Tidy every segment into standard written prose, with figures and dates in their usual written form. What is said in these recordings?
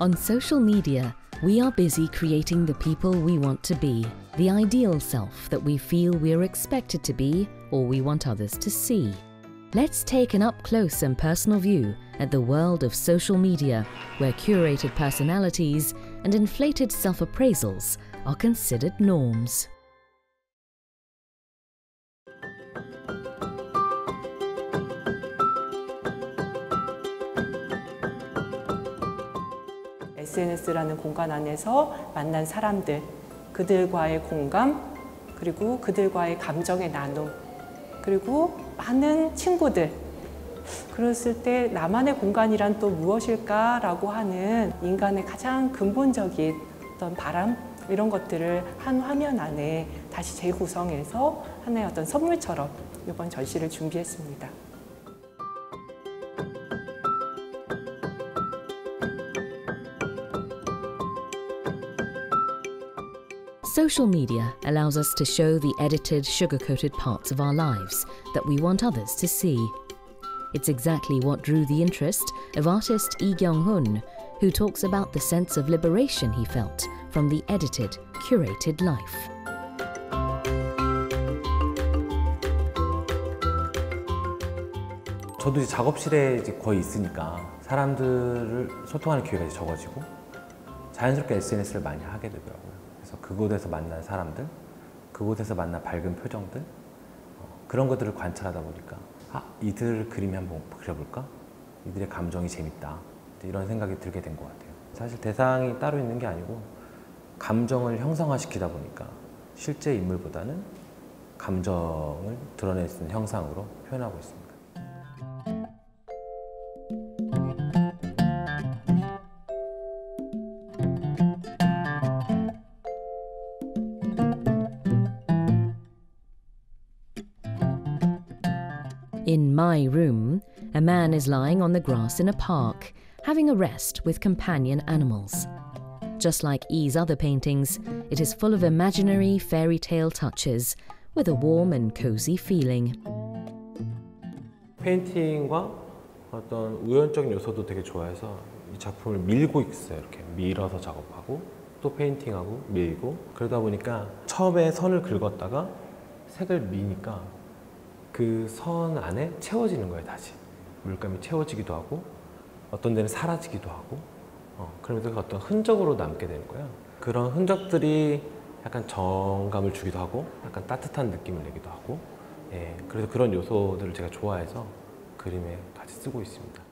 On social media, we are busy creating the people we want to be, the ideal self that we feel we're expected to be or we want others to see. Let's take an up-close and personal view at the world of social media, where curated personalities and inflated self-appraisals are considered norms. SNS라는 공간 안에서 만난 사람들, 그들과의 공감, 그리고 그들과의 감정의 나눔, 그리고 많은 친구들. 그랬을 때 나만의 공간이란 또 무엇일까라고 하는 인간의 가장 근본적인 어떤 바람, 이런 것들을 한 화면 안에 다시 재구성해서 하나의 어떤 선물처럼 이번 전시를 준비했습니다. Social media allows us to show the edited, sugar-coated parts of our lives that we want others to see. It's exactly what drew the interest of artist Lee Kyung-hun, who talks about the sense of liberation he felt from the edited, curated life. 저도 이제 작업실에 이제 거의 있으니까 사람들을 소통하는 기회가 이제 적어지고 자연스럽게 SNS를 많이 하게 되더라고요. 그래서 그곳에서 만난 사람들, 그곳에서 만난 밝은 표정들, 그런 것들을 관찰하다 보니까 이들 그림이 한번 그려볼까? 이들의 감정이 재밌다. 이런 생각이 들게 된 것 같아요. 사실 대상이 따로 있는 게 아니고 감정을 형상화시키다 보니까 실제 인물보다는 감정을 드러낼 수 있는 형상으로 표현하고 있습니다. In my room, a man is lying on the grass in a park, having a rest with companion animals. Just like E's other paintings, it is full of imaginary fairy tale touches, with a warm and cozy feeling. 페인팅과 어떤 우연적인 요소도 되게 좋아해서 이 작품을 밀고 있어요. 이렇게 밀어서 작업하고 또 페인팅하고 밀고, 그러다 보니까 처음에 선을 긁었다가 색을 미니까 그 선 안에 채워지는 거예요. 다시 물감이 채워지기도 하고 어떤 데는 사라지기도 하고 그러면서 어떤 흔적으로 남게 되는 거예요. 그런 흔적들이 약간 정감을 주기도 하고 약간 따뜻한 느낌을 내기도 하고, 그래서 그런 요소들을 제가 좋아해서 그림에 같이 쓰고 있습니다.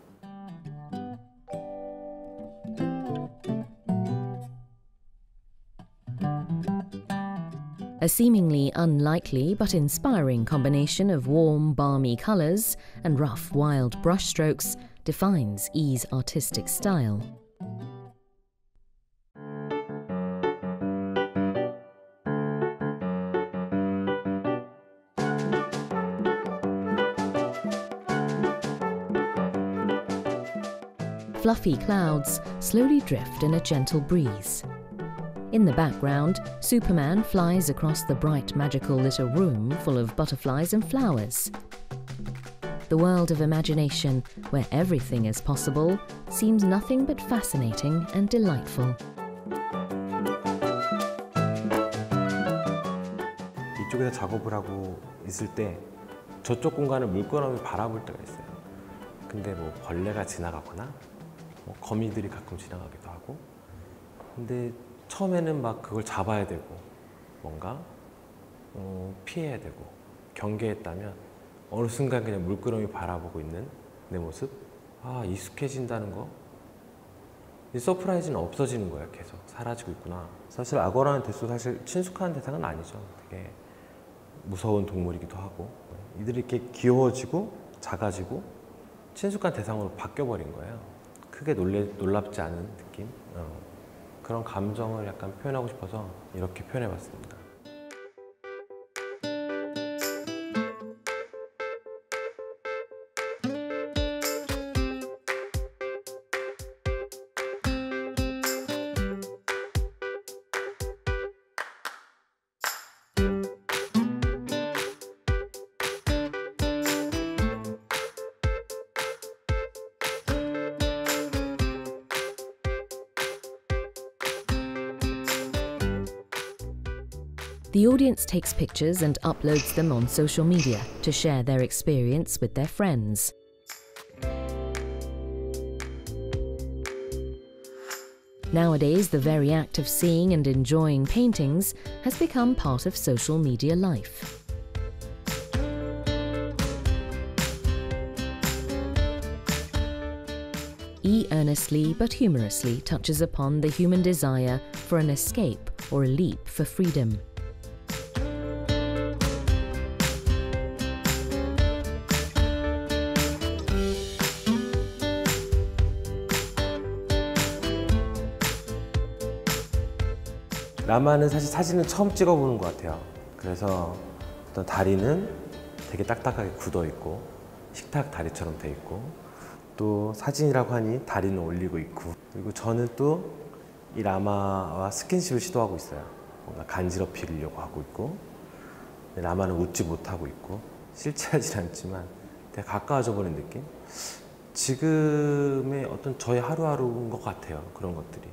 A seemingly unlikely but inspiring combination of warm, balmy colours and rough, wild brushstrokes defines E's artistic style. Fluffy clouds slowly drift in a gentle breeze. In the background, Superman flies across the bright, magical little room full of butterflies and flowers. The world of imagination, where everything is possible, seems nothing but fascinating and delightful. 이쪽에서 작업을 하고 있을 때 저쪽 공간을 물끄러미 바라볼 때가 있어요. 근데 뭐 벌레가 지나가거나 거미들이 가끔 지나가기도 하고, 근데 처음에는 막 그걸 잡아야 되고 뭔가 피해야 되고 경계했다면 어느 순간 그냥 물끄러미 바라보고 있는 내 모습, 익숙해진다는 거, 이 서프라이즈는 없어지는 거예요. 계속 사라지고 있구나. 사실 악어라는 대수 사실 친숙한 대상은 아니죠. 되게 무서운 동물이기도 하고, 이들이 이렇게 귀여워지고 작아지고 친숙한 대상으로 바뀌어버린 거예요. 크게 놀랍지 않은 느낌? 그런 감정을 약간 표현하고 싶어서 이렇게 표현해봤습니다. The audience takes pictures and uploads them on social media to share their experience with their friends. Nowadays, the very act of seeing and enjoying paintings has become part of social media life. E earnestly but humorously touches upon the human desire for an escape or a leap for freedom. 라마는 사실 사진은 처음 찍어보는 것 같아요. 그래서 어떤 다리는 되게 딱딱하게 굳어 있고 식탁 다리처럼 돼 있고 또 사진이라고 하니 다리는 올리고 있고 그리고 저는 또 이 라마와 스킨십을 시도하고 있어요. 뭔가 간지럽히려고 하고 있고 라마는 웃지 못하고 있고 실체하지 않지만 되게 가까워져 버린 느낌? 지금의 어떤 저의 하루하루인 것 같아요. 그런 것들이.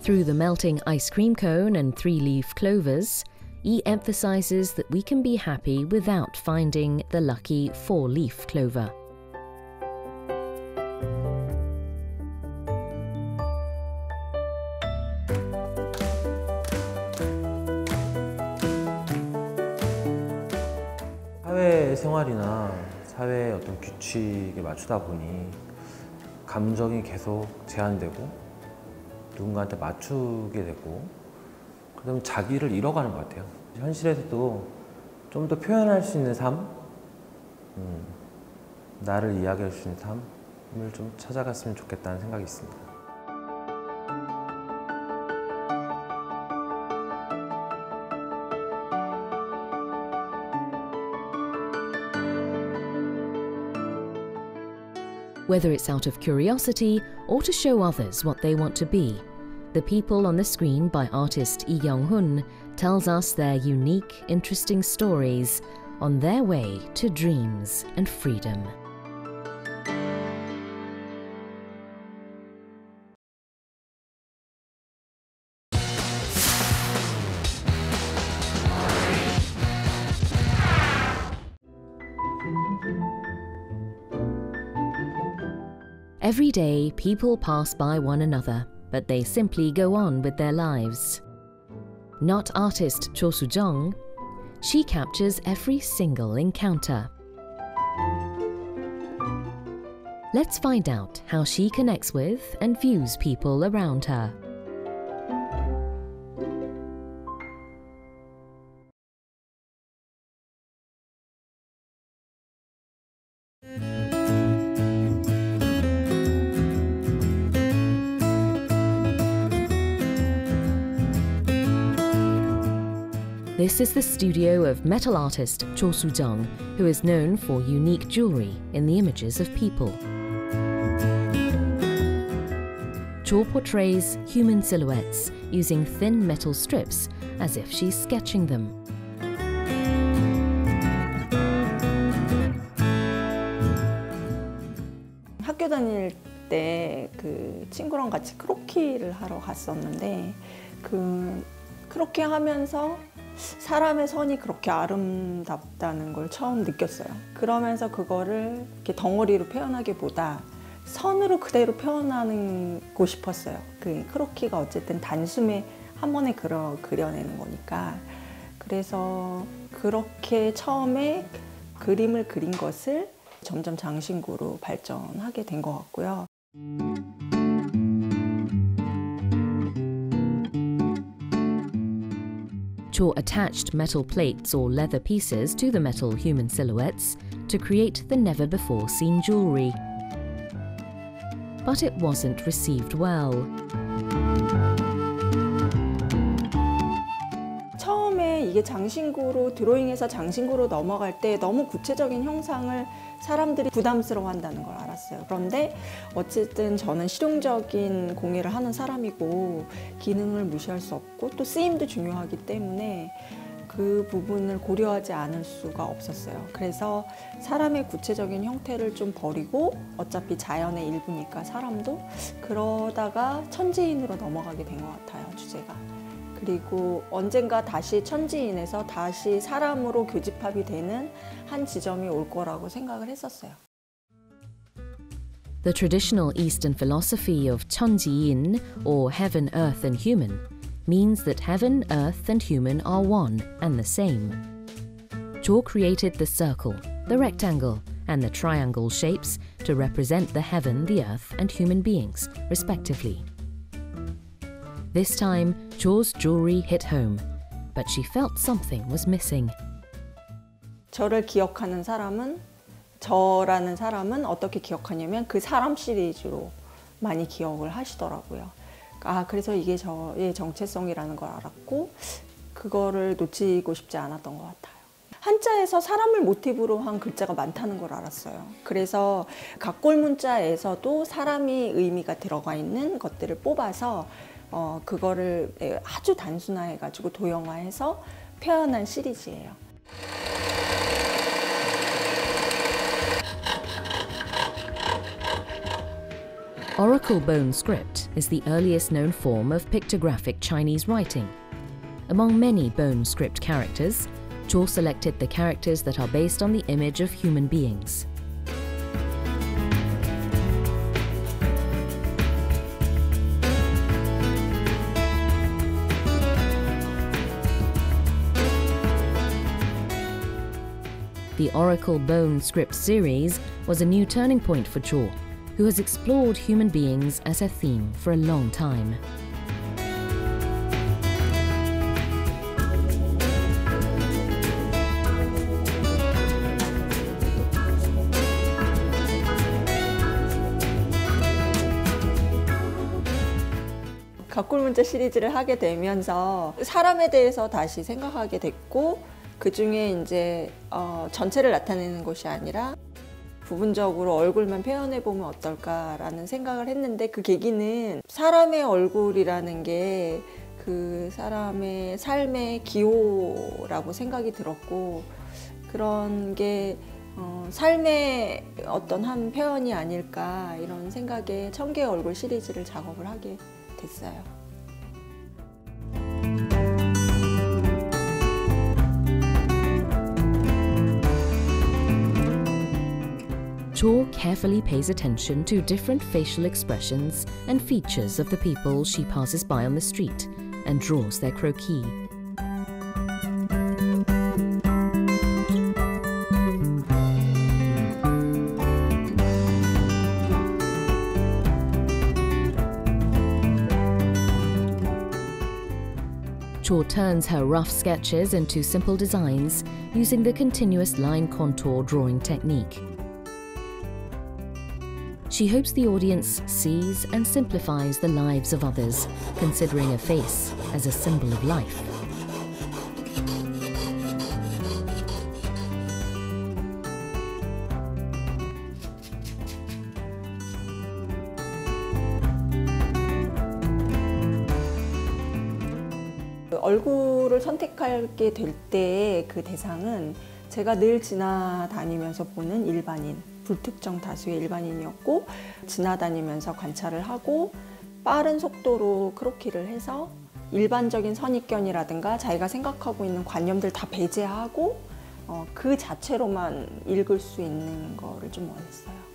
Through the melting ice cream cone and three-leaf clovers, E emphasizes that we can be happy without finding the lucky four-leaf clover. 사회생활이나 사회의 어떤 규칙에 맞추다 보니 감정이 계속 제한되고 누군가한테 맞추게 되고 그다음에 자기를 잃어가는 것 같아요. 현실에서도 좀 더 표현할 수 있는 삶, 나를 이야기할 수 있는 삶을 좀 찾아갔으면 좋겠다는 생각이 있습니다. Whether it's out of curiosity or to show others what they want to be, the people on the screen by artist Lee Young-hun tells us their unique, interesting stories on their way to dreams and freedom. Every day, people pass by one another, but they simply go on with their lives. Not artist Cho Soo-jung, she captures every single encounter. Let's find out how she connects with and views people around her. This is the studio of metal artist Cho Soo-jung, who is known for unique jewelry in the images of people. Cho portrays human silhouettes using thin metal strips as if she's sketching them. 학교 다닐 때 그 친구랑 같이 크로키를 하러 갔었는데 그 크로키 하면서 사람의 선이 그렇게 아름답다는 걸 처음 느꼈어요. 그러면서 그거를 이렇게 덩어리로 표현하기보다 선으로 그대로 표현하고 싶었어요. 그 크로키가 어쨌든 단숨에 한 번에 그려내는 거니까. 그래서 그렇게 처음에 그림을 그린 것을 점점 장신구로 발전하게 된 것 같고요. Cho attached metal plates or leather pieces to the metal human silhouettes to create the never-before-seen jewelry. But it wasn't received well. 처음에 이게 장신구로 드로잉에서 장신구로 넘어갈 때 너무 구체적인 형상을 사람들이 부담스러워한다는 걸 알았어요. 그런데 어쨌든 저는 실용적인 공예를 하는 사람이고 기능을 무시할 수 없고 또 쓰임도 중요하기 때문에 그 부분을 고려하지 않을 수가 없었어요. 그래서 사람의 구체적인 형태를 좀 버리고 어차피 자연의 일부니까 사람도 그러다가 천지인으로 넘어가게 된 것 같아요, 주제가. 그리고 언젠가 다시 천지인에서 다시 사람으로 교집합이 되는 한 지점이 올 거라고 생각을 했었어요. The traditional Eastern philosophy of 천지인, or heaven, earth and human, means that heaven, earth and human are one and the same. Cho created the circle, the rectangle and the triangle shapes to represent the heaven, the earth and human beings, respectively. This time, Cho's jewelry hit home, but she felt something was missing. 저를 기억하는 사람은, 저라는 사람은 어떻게 기억하냐면 그 사람 시리즈로 많이 기억을 하시더라고요. 그래서 이게 저의 정체성이라는 걸 알았고 그거를 놓치고 싶지 않았던 것 같아요. 한자에서 사람을 모티브로 한 글자가 많다는 걸 알았어요. 그래서 각골 문자에서도 사람이 의미가 들어가 있는 것들을 뽑아서 그거를 아주 단순화해가지고 도형화해서 표현한 시리즈예요. Oracle bone script is the earliest known form of pictographic Chinese writing. Among many bone script characters, Cho selected the characters that are based on the image of human beings. The Oracle Bone Script series was a new turning point for Cho, who has explored human beings as her theme for a long time. 각골 문자 시리즈를 하게 되면서 사람에 대해서 다시 생각하게 됐고 그 중에 이제 전체를 나타내는 것이 아니라 부분적으로 얼굴만 표현해보면 어떨까라는 생각을 했는데 그 계기는 사람의 얼굴이라는 게 그 사람의 삶의 기호라고 생각이 들었고 그런 게 삶의 어떤 한 표현이 아닐까 이런 생각에 1000개의 얼굴 시리즈를 작업을 하게 됐어요. Cho carefully pays attention to different facial expressions and features of the people she passes by on the street and draws their croquis. Cho turns her rough sketches into simple designs using the continuous line contour drawing technique. She hopes the audience sees and simplifies the lives of others, considering a face as a symbol of life. 얼굴을 선택하게 될 때의 그 대상은 제가 늘 지나다니면서 보는 일반인, 불특정 다수의 일반인이었고 지나다니면서 관찰을 하고 빠른 속도로 크로키를 해서 일반적인 선입견이라든가 자기가 생각하고 있는 관념들 다 배제하고 그 자체로만 읽을 수 있는 거를 좀 원했어요.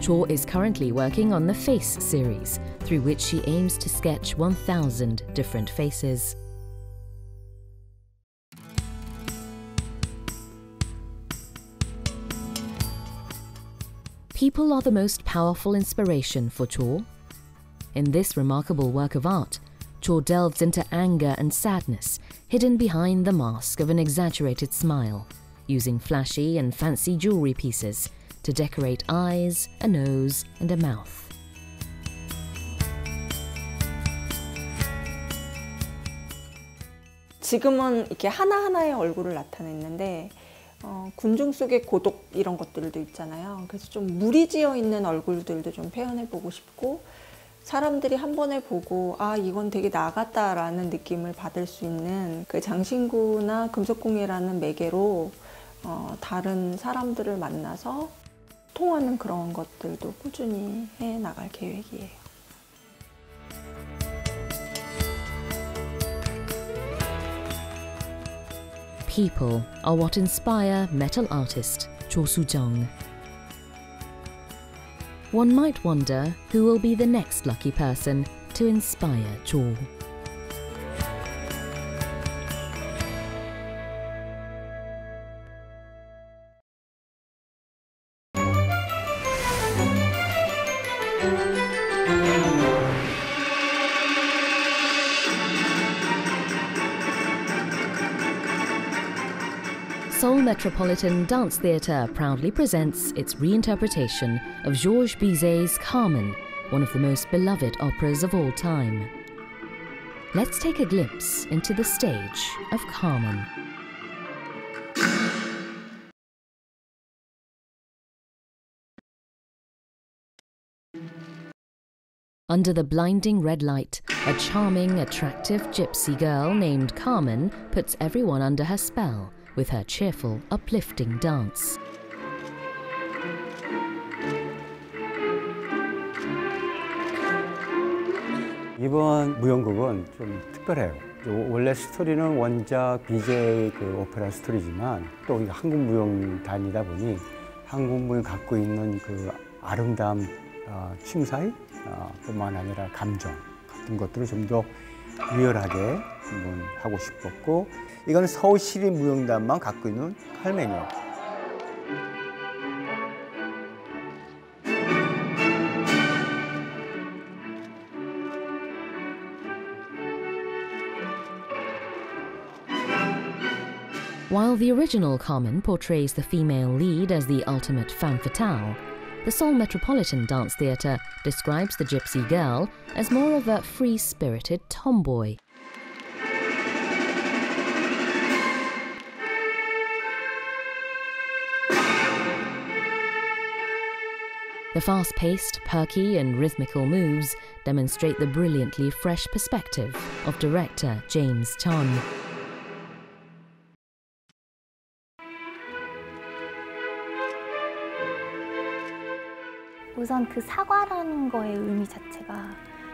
Cho is currently working on the Face series, through which she aims to sketch 1,000 different faces. People are the most powerful inspiration for Cho. In this remarkable work of art, Cho delves into anger and sadness hidden behind the mask of an exaggerated smile, using flashy and fancy jewelry pieces to decorate eyes, a nose, and a mouth. 지금은 이렇게 하나하나의 얼굴을 나타냈는데 군중 속의 고독 이런 것들도 있잖아요. 그래서 좀 무리지어 있는 얼굴들도 좀 표현해보고 싶고 사람들이 한 번에 보고 아 이건 되게 나갔다라는 느낌을 받을 수 있는 그 장신구나 금속공예라는 매개로 다른 사람들을 만나서 통하는 그런 것들도 꾸준히 해 나갈 계획이에요. People are what inspire metal artist Cho Soo-jung. One might wonder who will be the next lucky person to inspire Cho. Seoul Metropolitan Dance Theatre proudly presents its reinterpretation of Georges Bizet's Carmen, one of the most beloved operas of all time. Let's take a glimpse into the stage of Carmen. Under the blinding red light, a charming, attractive gypsy girl named Carmen puts everyone under her spell with her cheerful, uplifting dance. 이번 무용극은 좀 특별해요. 원래 스토리는 원작 비제의 그 오페라 스토리지만 또 우리가 한국 무용단이다 보니 한국 무용이 갖고 있는 그 아름다움, 춤사위 뿐만 아니라 감정 같은 것들을 좀 더 리얼하게 한번 하고 싶었고, 이건 서울시립무용단만 갖고 있는 칼멘이에요. While the original Carmen portrays the female lead as the ultimate femme fatale, the Seoul Metropolitan Dance Theatre describes the gypsy girl as more of a free-spirited tomboy. The fast-paced, perky and rhythmical moves demonstrate the brilliantly fresh perspective of director James Chun. 우선 그 사과라는 거의 의미 자체가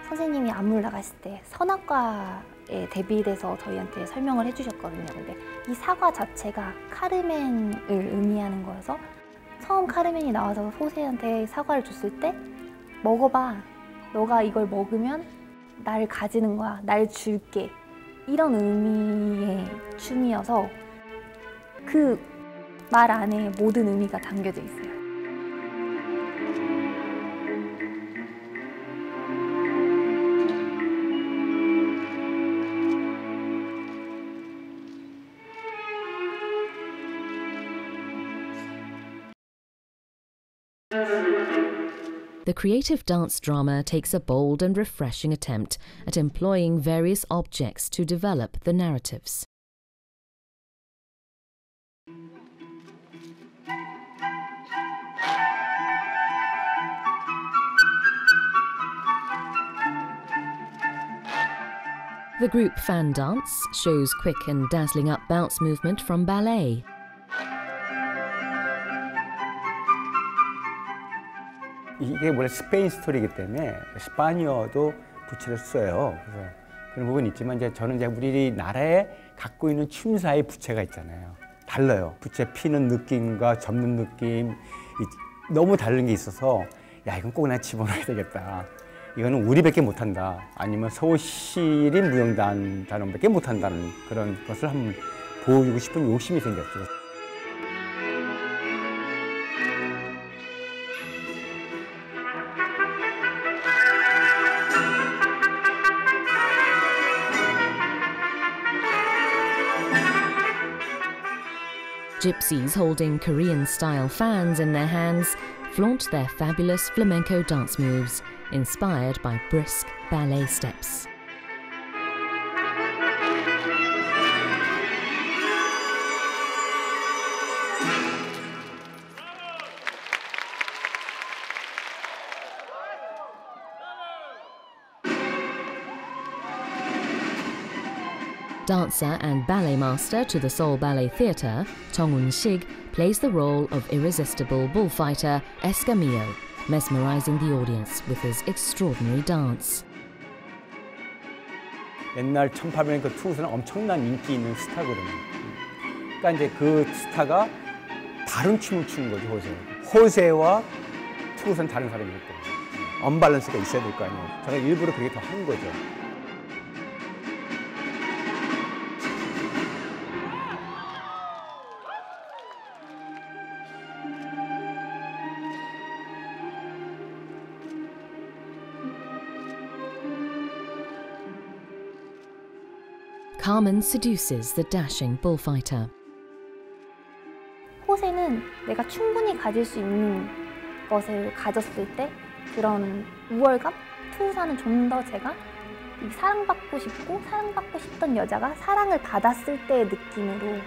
선생님이 안무를 나갔을 때 선악과에 대비돼서 저희한테 설명을 해주셨거든요. 근데 이 사과 자체가 카르멘을 의미하는 거여서 처음 카르멘이 나와서 소세한테 사과를 줬을 때 먹어봐. 너가 이걸 먹으면 날 가지는 거야. 날 줄게. 이런 의미의 춤이어서 그 말 안에 모든 의미가 담겨져 있어요. The creative dance drama takes a bold and refreshing attempt at employing various objects to develop the narratives. The group fan dance shows quick and dazzling up bounce movement from ballet. 이게 원래 스페인 스토리이기 때문에 스파니어도 부채를 써요. 그래서 그런 부분이 있지만 이제 저는 이제 우리나라에 갖고 있는 춤사의 부채가 있잖아요. 달라요. 부채 피는 느낌과 접는 느낌 너무 다른 게 있어서 야 이건 꼭 나 집어넣어야 되겠다. 이거는 우리밖에 못한다. 아니면 서울시립 무용단 단원밖에 못한다는 그런 것을 한번 보여주고 싶은 욕심이 생겼죠. Gypsies holding Korean-style fans in their hands flaunt their fabulous flamenco dance moves, inspired by brisk ballet steps. Dancer and ballet master to the Seoul Ballet Theatre, Chong Eun-sig plays the role of irresistible bullfighter Escamillo, mesmerizing the audience with his extraordinary dance. 옛날 1800년 그 투우스는 엄청난 인기 있는 스타거든요. 그러니까 이제 그 스타가 다른 춤을 추는 거죠, 호세. 호세와 투우스는 다른 사람이기 때문에 언밸런스가 있어야 될 거 아니에요. 제가 일부러 그렇게 더 한 거죠. Carmen seduces the dashing bullfighter. 호세는 내가 충분히 가질 수 있는 것을 가졌을 때 그런 우월감? 투우사는 좀 더 제가 이 사랑받고 싶고 사랑받고 싶던 여자가 사랑을 받았을 때의 느낌으로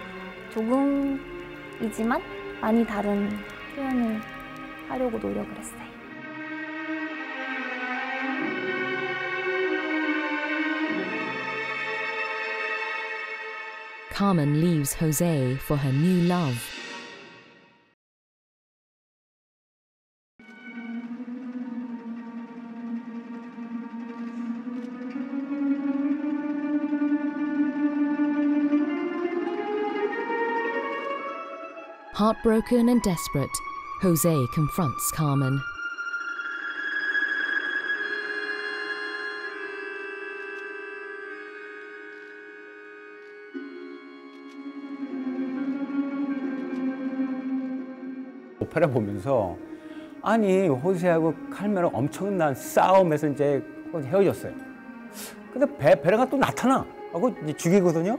조금이지만 많이 다른 표현을 하려고 노력을 했어요. Carmen leaves Jose for her new love. Heartbroken and desperate, Jose confronts Carmen. 오페라 보면서 아니 호세하고 칼메랑 엄청난 싸움에서 이제 헤어졌어요. 근데 베라가 또 나타나. 하고 이제 죽이거든요.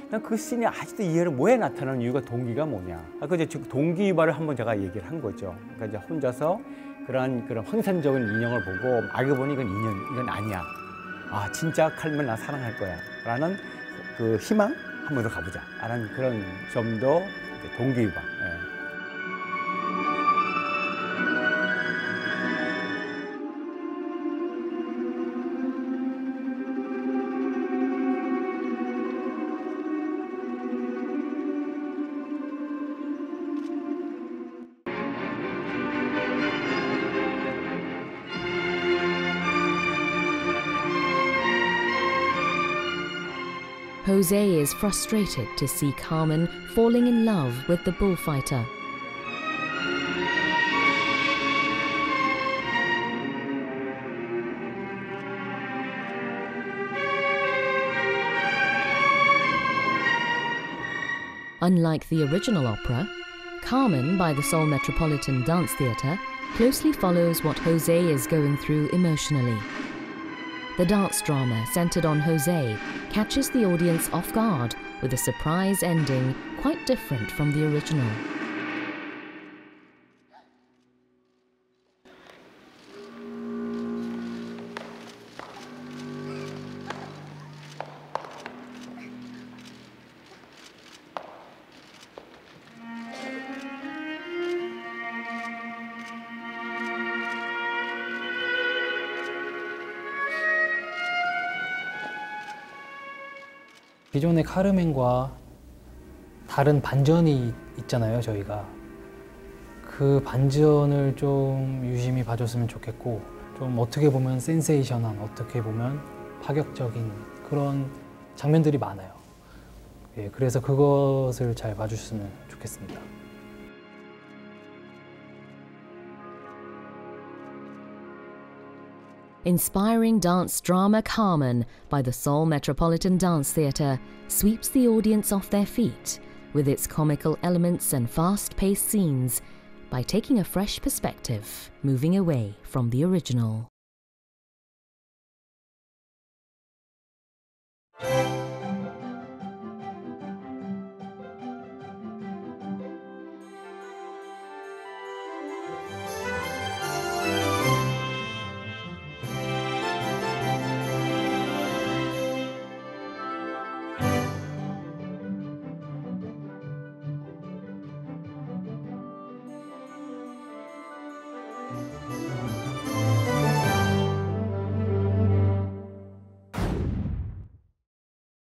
난 그 씬이 아직도 이해를 왜 나타나는 이유가 동기가 뭐냐. 그 이제 동기 유발을 한번 제가 얘기를 한 거죠. 그러니까 이제 혼자서 그런 혼선적인 인형을 보고 알고 보니 이건 아니야. 아 진짜 칼메 나 사랑할 거야. 라는 그 희망 한 번 더 가보자. 라는 그런 점도 동기 유발. 예. Jose is frustrated to see Carmen falling in love with the bullfighter. Unlike the original opera, Carmen by the Seoul Metropolitan Dance Theatre closely follows what Jose is going through emotionally. The dance drama centered on Jose catches the audience off guard with a surprise ending quite different from the original. 기존의 카르멘과 다른 반전이 있잖아요, 저희가. 그 반전을 좀 유심히 봐줬으면 좋겠고, 좀 어떻게 보면 센세이션한, 어떻게 보면 파격적인 그런 장면들이 많아요. 예, 그래서 그것을 잘 봐주셨으면 좋겠습니다. Inspiring dance drama Carmen by the Seoul Metropolitan Dance Theatre sweeps the audience off their feet with its comical elements and fast-paced scenes by taking a fresh perspective, moving away from the original.